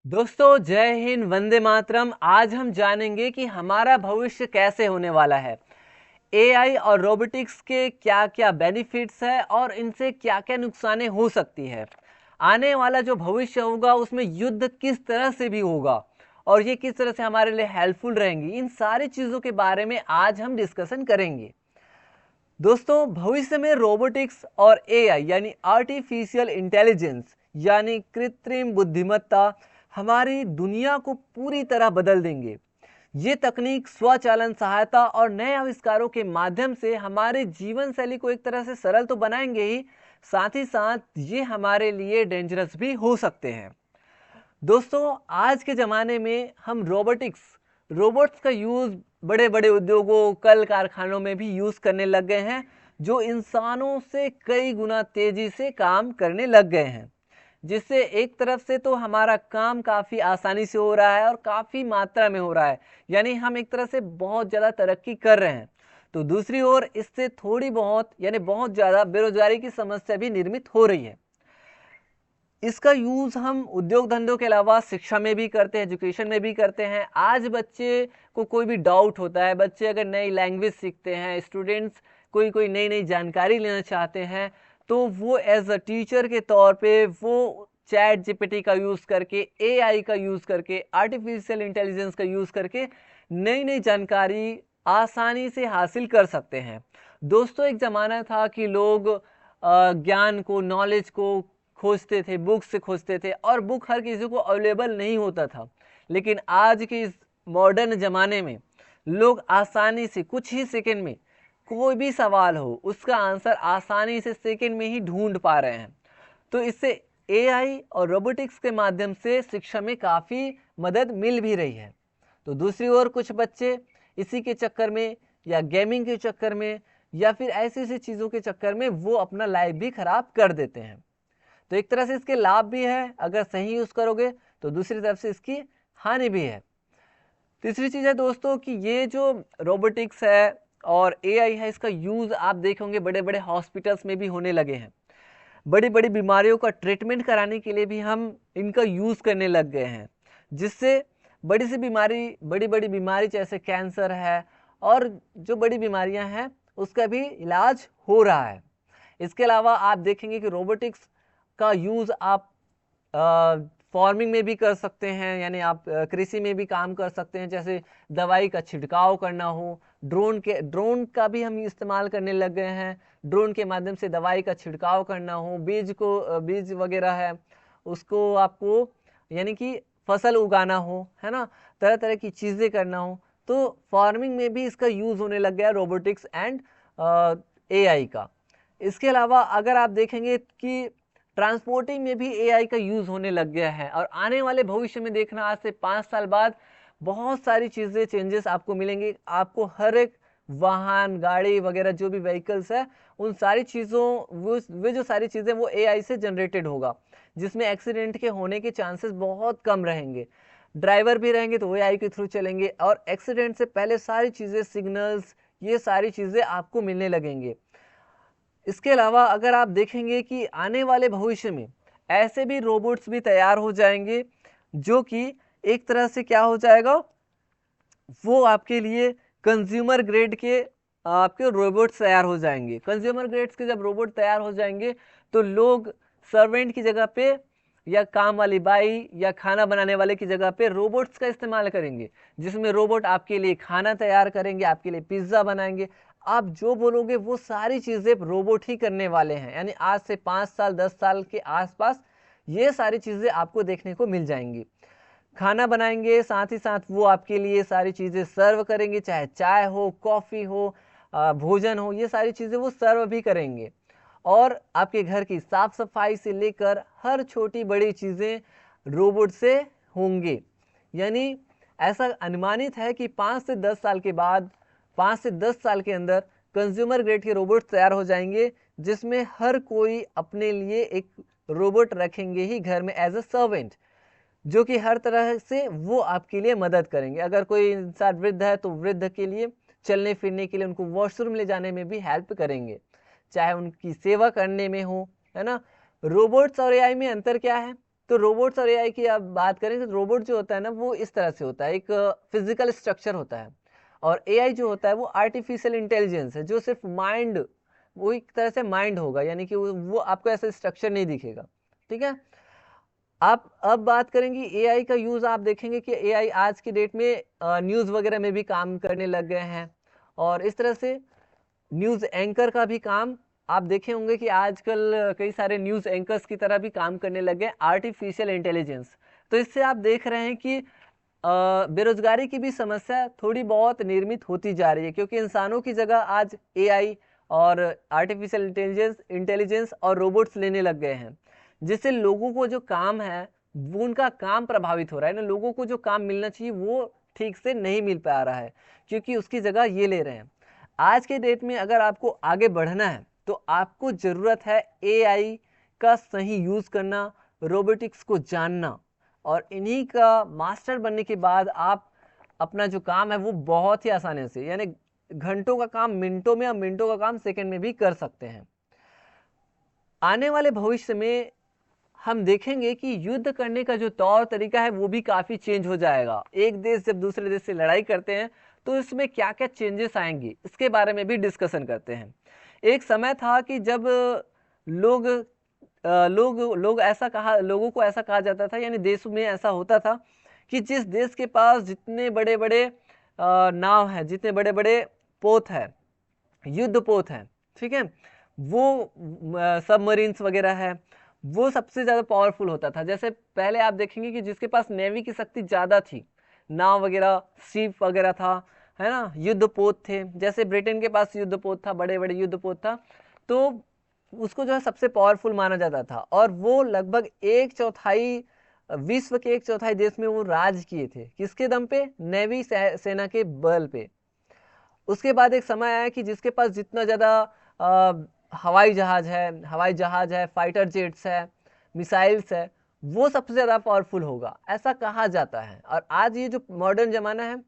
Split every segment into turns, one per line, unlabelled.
दोस्तों जय हिंद, वंदे मातरम। आज हम जानेंगे कि हमारा भविष्य कैसे होने वाला है। एआई और रोबोटिक्स के क्या क्या बेनिफिट्स है और इनसे क्या क्या नुकसानें हो सकती है। आने वाला जो भविष्य होगा उसमें युद्ध किस तरह से भी होगा और ये किस तरह से हमारे लिए हेल्पफुल रहेंगी, इन सारी चीज़ों के बारे में आज हम डिस्कशन करेंगे। दोस्तों भविष्य में रोबोटिक्स और एआई यानी आर्टिफिशियल इंटेलिजेंस यानी कृत्रिम बुद्धिमत्ता हमारी दुनिया को पूरी तरह बदल देंगे। ये तकनीक स्वचालन सहायता और नए आविष्कारों के माध्यम से हमारे जीवन शैली को एक तरह से सरल तो बनाएंगे ही, साथ ही साथ ये हमारे लिए डेंजरस भी हो सकते हैं। दोस्तों आज के ज़माने में हम रोबोट्स का यूज़ बड़े बड़े उद्योगों कल कारखानों में भी यूज़ करने लग गए हैं, जो इंसानों से कई गुना तेज़ी से काम करने लग गए हैं, जिससे एक तरफ से तो हमारा काम काफ़ी आसानी से हो रहा है और काफ़ी मात्रा में हो रहा है, यानी हम एक तरह से बहुत ज़्यादा तरक्की कर रहे हैं। तो दूसरी ओर इससे थोड़ी बहुत यानी बहुत ज़्यादा बेरोजगारी की समस्या भी निर्मित हो रही है। इसका यूज़ हम उद्योग धंधों के अलावा शिक्षा में भी करते हैं, एजुकेशन में भी करते हैं। आज बच्चे को कोई भी डाउट होता है, बच्चे अगर नई लैंग्वेज सीखते हैं, स्टूडेंट्स कोई कोई नई नई जानकारी लेना चाहते हैं, तो वो एज अ टीचर के तौर पे वो चैट जीपीटी का यूज़ करके, एआई का यूज़ करके, आर्टिफिशियल इंटेलिजेंस का यूज़ करके नई नई जानकारी आसानी से हासिल कर सकते हैं। दोस्तों एक ज़माना था कि लोग ज्ञान को, नॉलेज को खोजते थे, बुक से खोजते थे और बुक हर किसी को अवेलेबल नहीं होता था। लेकिन आज के इस मॉडर्न ज़माने में लोग आसानी से कुछ ही सेकंड में कोई भी सवाल हो उसका आंसर आसानी से सेकंड में ही ढूंढ पा रहे हैं। तो इससे एआई और रोबोटिक्स के माध्यम से शिक्षा में काफ़ी मदद मिल भी रही है। तो दूसरी ओर कुछ बच्चे इसी के चक्कर में या गेमिंग के चक्कर में या फिर ऐसी ऐसी चीज़ों के चक्कर में वो अपना लाइफ भी खराब कर देते हैं। तो एक तरह से इसके लाभ भी है अगर सही यूज़ करोगे, तो दूसरी तरफ से इसकी हानि भी है। तीसरी चीज़ है दोस्तों कि ये जो रोबोटिक्स है और एआई है, इसका यूज़ आप देखेंगे बड़े बड़े हॉस्पिटल्स में भी होने लगे हैं। बड़ी बड़ी बीमारियों का ट्रीटमेंट कराने के लिए भी हम इनका यूज़ करने लग गए हैं, जिससे बड़ी बड़ी बीमारी जैसे कैंसर है और जो बड़ी बीमारियां हैं उसका भी इलाज हो रहा है। इसके अलावा आप देखेंगे कि रोबोटिक्स का यूज़ आप फार्मिंग में भी कर सकते हैं, यानी आप कृषि में भी काम कर सकते हैं। जैसे दवाई का छिड़काव करना हो, ड्रोन का भी हम इस्तेमाल करने लग गए हैं। ड्रोन के माध्यम से दवाई का छिड़काव करना हो, बीज वगैरह है उसको आपको यानी कि फसल उगाना हो, है ना, तरह तरह की चीज़ें करना हो, तो फार्मिंग में भी इसका यूज़ होने लग गया रोबोटिक्स एंड एआई का। इसके अलावा अगर आप देखेंगे कि ट्रांसपोर्टिंग में भी एआई का यूज़ होने लग गया है और आने वाले भविष्य में देखना, आज से 5 साल बाद बहुत सारी चीज़ें चेंजेस आपको मिलेंगे। आपको हर एक वाहन, गाड़ी वगैरह जो भी व्हीकल्स है, उन सारी चीज़ों वो जो सारी चीज़ें वो एआई से जनरेटेड होगा, जिसमें एक्सीडेंट के होने के चांसेस बहुत कम रहेंगे। ड्राइवर भी रहेंगे तो वो एआई के थ्रू चलेंगे और एक्सीडेंट से पहले सारी चीज़ें, सिग्नल्स, ये सारी चीज़ें आपको मिलने लगेंगे। इसके अलावा अगर आप देखेंगे कि आने वाले भविष्य में ऐसे भी रोबोट्स भी तैयार हो जाएंगे जो कि एक तरह से क्या हो जाएगा, वो आपके लिए कंज्यूमर ग्रेड के आपके रोबोट्स तैयार हो जाएंगे। कंज्यूमर ग्रेड्स के जब रोबोट तैयार हो जाएंगे तो लोग सर्वेंट की जगह पे या काम वाली बाई या खाना बनाने वाले की जगह पे रोबोट्स का इस्तेमाल करेंगे, जिसमें रोबोट आपके लिए खाना तैयार करेंगे, आपके लिए पिज्ज़ा बनाएंगे। आप जो बोलोगे वो सारी चीज़ें रोबोट ही करने वाले हैं, यानी आज से 5 साल 10 साल के आसपास ये सारी चीज़ें आपको देखने को मिल जाएंगी। खाना बनाएंगे, साथ ही साथ वो आपके लिए सारी चीज़ें सर्व करेंगे, चाहे चाय हो, कॉफ़ी हो, भोजन हो, ये सारी चीज़ें वो सर्व भी करेंगे। और आपके घर की साफ सफाई से लेकर हर छोटी बड़ी चीज़ें रोबोट से होंगे। यानी ऐसा अनुमानित है कि 5 से 10 साल के बाद, 5 से 10 साल के अंदर कंज्यूमर ग्रेड के रोबोट तैयार हो जाएंगे, जिसमें हर कोई अपने लिए एक रोबोट रखेंगे ही घर में एज अ सर्वेंट, जो कि हर तरह से वो आपके लिए मदद करेंगे। अगर कोई इंसान वृद्ध है तो वृद्ध के लिए चलने फिरने के लिए, उनको वॉशरूम ले जाने में भी हेल्प करेंगे, चाहे उनकी सेवा करने में हो, है ना। रोबोट्स और एआई में अंतर क्या है? तो रोबोट्स और एआई की आप बात करें तो रोबोट जो होता है ना वो इस तरह से होता है, एक फिजिकल स्ट्रक्चर होता है, और एआई जो होता है वो आर्टिफिशियल इंटेलिजेंस है, जो सिर्फ माइंड, वो एक तरह से माइंड होगा, यानी कि वो आपको ऐसा स्ट्रक्चर नहीं दिखेगा। ठीक है। आप अब बात करेंगे एआई का यूज़, आप देखेंगे कि एआई आज की डेट में न्यूज़ वगैरह में भी काम करने लग गए हैं, और इस तरह से न्यूज़ एंकर का भी काम आप देखे होंगे कि आजकल कई सारे न्यूज़ एंकर्स की तरह भी काम करने लगे आर्टिफिशियल इंटेलिजेंस। तो इससे आप देख रहे हैं कि बेरोजगारी की भी समस्या थोड़ी बहुत निर्मित होती जा रही है, क्योंकि इंसानों की जगह आज एआई और आर्टिफिशियल इंटेलिजेंस और रोबोट्स लेने लग गए हैं, जिससे लोगों को जो काम है वो उनका काम प्रभावित हो रहा है ना, लोगों को जो काम मिलना चाहिए वो ठीक से नहीं मिल पा रहा है, क्योंकि उसकी जगह ये ले रहे हैं। आज के डेट में अगर आपको आगे बढ़ना है तो आपको ज़रूरत है एआई का सही यूज़ करना, रोबोटिक्स को जानना, और इन्हीं का मास्टर बनने के बाद आप अपना जो काम है वो बहुत ही आसानी से, यानी घंटों का काम मिनटों में और मिनटों का काम सेकंड में भी कर सकते हैं। आने वाले भविष्य में हम देखेंगे कि युद्ध करने का जो तौर तरीका है वो भी काफ़ी चेंज हो जाएगा। एक देश जब दूसरे देश से लड़ाई करते हैं तो इसमें क्या क्या चेंजेस आएंगे, इसके बारे में भी डिस्कशन करते हैं। एक समय था कि जब लोग लोगों को ऐसा कहा जाता था, यानी देश में ऐसा होता था कि जिस देश के पास जितने बड़े बड़े नाव हैं, जितने बड़े बड़े पोत हैं, युद्ध पोत हैं, ठीक है, वो सबमरीन्स वगैरह है, वो सबसे ज़्यादा पावरफुल होता था। जैसे पहले आप देखेंगे कि जिसके पास नेवी की शक्ति ज़्यादा थी, नाव वगैरह, शिप वगैरह था, है ना, युद्ध पोत थे, जैसे ब्रिटेन के पास युद्ध पोत था, बड़े बड़े युद्ध पोत था, तो उसको जो है सबसे पावरफुल माना जाता था, और वो लगभग 1/4 विश्व के 1/4 देश में वो राज किए थे। किसके दम पे? नेवी सेना के बल पे। उसके बाद एक समय आया कि जिसके पास जितना ज़्यादा हवाई जहाज है, फाइटर जेट्स है, मिसाइल्स है, वो सबसे ज़्यादा पावरफुल होगा, ऐसा कहा जाता है। और आज ये जो मॉडर्न ज़माना है,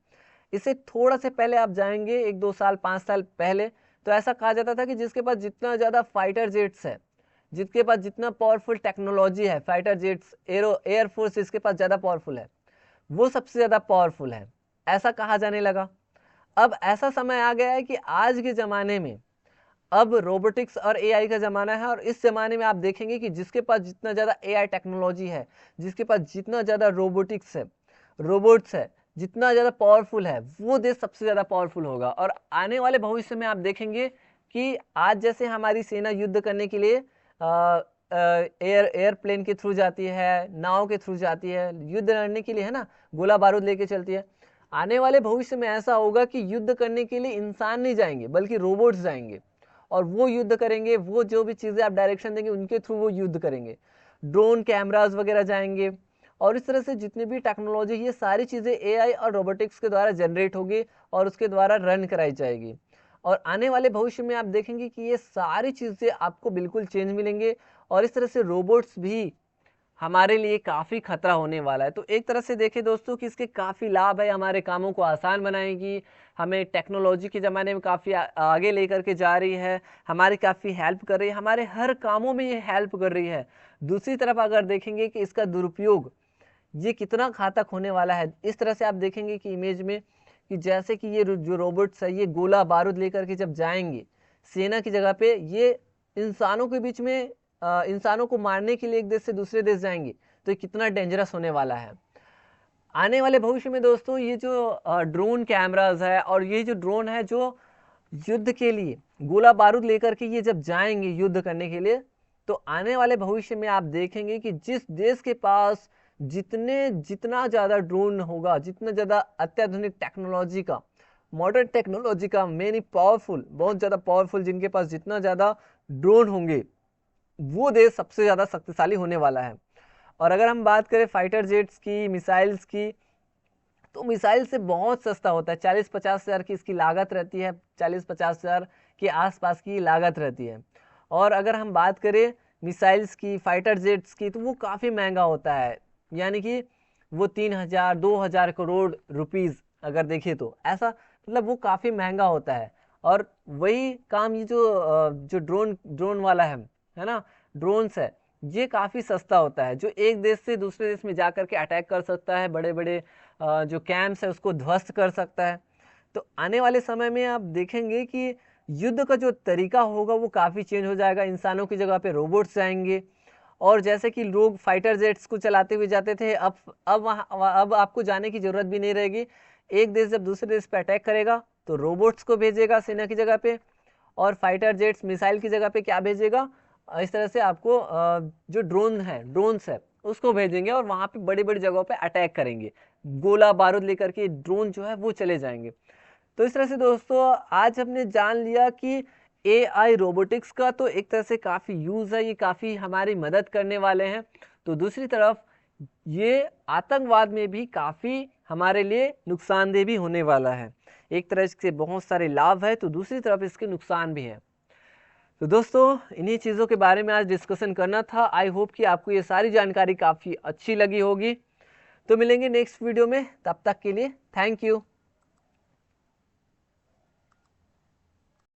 इसे थोड़ा से पहले आप जाएंगे 1-2 साल 5 साल पहले, तो ऐसा कहा जाता था कि जिसके पास जितना ज़्यादा फाइटर जेट्स है, जिसके पास जितना पावरफुल टेक्नोलॉजी है, फाइटर जेट्स, एयरफोर्स इसके पास ज़्यादा पावरफुल है, वो सबसे ज़्यादा पावरफुल है, ऐसा कहा जाने लगा। अब ऐसा समय आ गया है कि आज के ज़माने में अब रोबोटिक्स और एआई का ज़माना है, और इस ज़माने में आप देखेंगे कि जिसके पास जितना ज़्यादा एआई टेक्नोलॉजी है, जिसके पास जितना ज़्यादा रोबोटिक्स है, रोबोट्स है, जितना ज़्यादा पावरफुल है, वो देश सबसे ज़्यादा पावरफुल होगा। और आने वाले भविष्य में आप देखेंगे कि आज जैसे हमारी सेना युद्ध करने के लिए एयरप्लेन के थ्रू जाती है, नाव के थ्रू जाती है, युद्ध लड़ने के लिए, है ना, गोला बारूद लेके चलती है। आने वाले भविष्य में ऐसा होगा कि युद्ध करने के लिए इंसान नहीं जाएंगे, बल्कि रोबोट्स जाएंगे, और वो युद्ध करेंगे, वो जो भी चीज़ें आप डायरेक्शन देंगे उनके थ्रू वो युद्ध करेंगे। ड्रोन कैमरास वगैरह जाएंगे, और इस तरह से जितनी भी टेक्नोलॉजी, ये सारी चीज़ें एआई और रोबोटिक्स के द्वारा जनरेट होगी और उसके द्वारा रन कराई जाएगी। और आने वाले भविष्य में आप देखेंगे कि ये सारी चीज़ें आपको बिल्कुल चेंज मिलेंगे, और इस तरह से रोबोट्स भी हमारे लिए काफ़ी खतरा होने वाला है। तो एक तरह से देखें दोस्तों कि इसके काफ़ी लाभ है, हमारे कामों को आसान बनाएगी, हमें टेक्नोलॉजी के ज़माने में काफ़ी आगे लेकर के जा रही है, हमारी काफ़ी हेल्प कर रही है, हमारे हर कामों में ये हेल्प कर रही है। दूसरी तरफ अगर देखेंगे कि इसका दुरुपयोग ये कितना घातक होने वाला है, इस तरह से आप देखेंगे कि इमेज में कि जैसे कि ये जो रोबोट्स है, ये गोला बारूद लेकर के जब जाएंगे सेना की जगह पे, ये इंसानों के बीच में इंसानों को मारने के लिए एक देश से दूसरे देश जाएंगे, तो ये कितना डेंजरस होने वाला है। आने वाले भविष्य में दोस्तों ये जो ड्रोन कैमराज है, और ये जो ड्रोन है जो युद्ध के लिए गोला बारूद लेकर के ये जब जाएंगे युद्ध करने के लिए, तो आने वाले भविष्य में आप देखेंगे कि जिस देश के पास जितना ज़्यादा ड्रोन होगा, जितना ज़्यादा अत्याधुनिक टेक्नोलॉजी का, मॉडर्न टेक्नोलॉजी का, मेनी पावरफुल, बहुत ज़्यादा पावरफुल, जिनके पास जितना ज़्यादा ड्रोन होंगे, वो देश सबसे ज़्यादा शक्तिशाली होने वाला है। और अगर हम बात करें फाइटर जेट्स की, मिसाइल्स की, तो मिसाइल से बहुत सस्ता होता है, 40-50 हज़ार की इसकी लागत रहती है, 40-50 हज़ार के आसपास की लागत रहती है। और अगर हम बात करें मिसाइल्स की, फाइटर जेट्स की, तो वो काफ़ी महंगा होता है, यानी कि वो 3,000-2,000 करोड़ रुपीज़ अगर देखें तो ऐसा, मतलब वो काफ़ी महंगा होता है। और वही काम ये जो ड्रोन वाला है ना, ड्रोन्स है, ये काफ़ी सस्ता होता है, जो एक देश से दूसरे देश में जा कर के अटैक कर सकता है, बड़े बड़े जो कैंप्स है उसको ध्वस्त कर सकता है। तो आने वाले समय में आप देखेंगे कि युद्ध का जो तरीका होगा वो काफ़ी चेंज हो जाएगा, इंसानों की जगह पे रोबोट्स जाएंगे। और जैसे कि लोग फाइटर जेट्स को चलाते हुए जाते थे, अब आपको जाने की ज़रूरत भी नहीं रहेगी। एक देश जब दूसरे देश पे अटैक करेगा तो रोबोट्स को भेजेगा सेना की जगह पे, और फाइटर जेट्स मिसाइल की जगह पे क्या भेजेगा, इस तरह से आपको जो ड्रोन्स है उसको भेजेंगे और वहाँ पे बड़ी बड़ी जगहों पे अटैक करेंगे, गोला बारूद लेकर के ड्रोन जो है वो चले जाएंगे। तो इस तरह से दोस्तों आज हमने जान लिया कि एआई रोबोटिक्स का तो एक तरह से काफ़ी यूज़ है, ये काफ़ी हमारी मदद करने वाले हैं। तो दूसरी तरफ ये आतंकवाद में भी काफ़ी हमारे लिए नुकसानदेह भी होने वाला है। एक तरह से बहुत सारे लाभ है तो दूसरी तरफ इसके नुकसान भी है। तो दोस्तों इन्हीं चीज़ों के बारे में आज डिस्कशन करना था। आई होप कि आपको ये सारी जानकारी काफ़ी अच्छी लगी होगी। तो मिलेंगे नेक्स्ट वीडियो में, तब तक के लिए थैंक यू।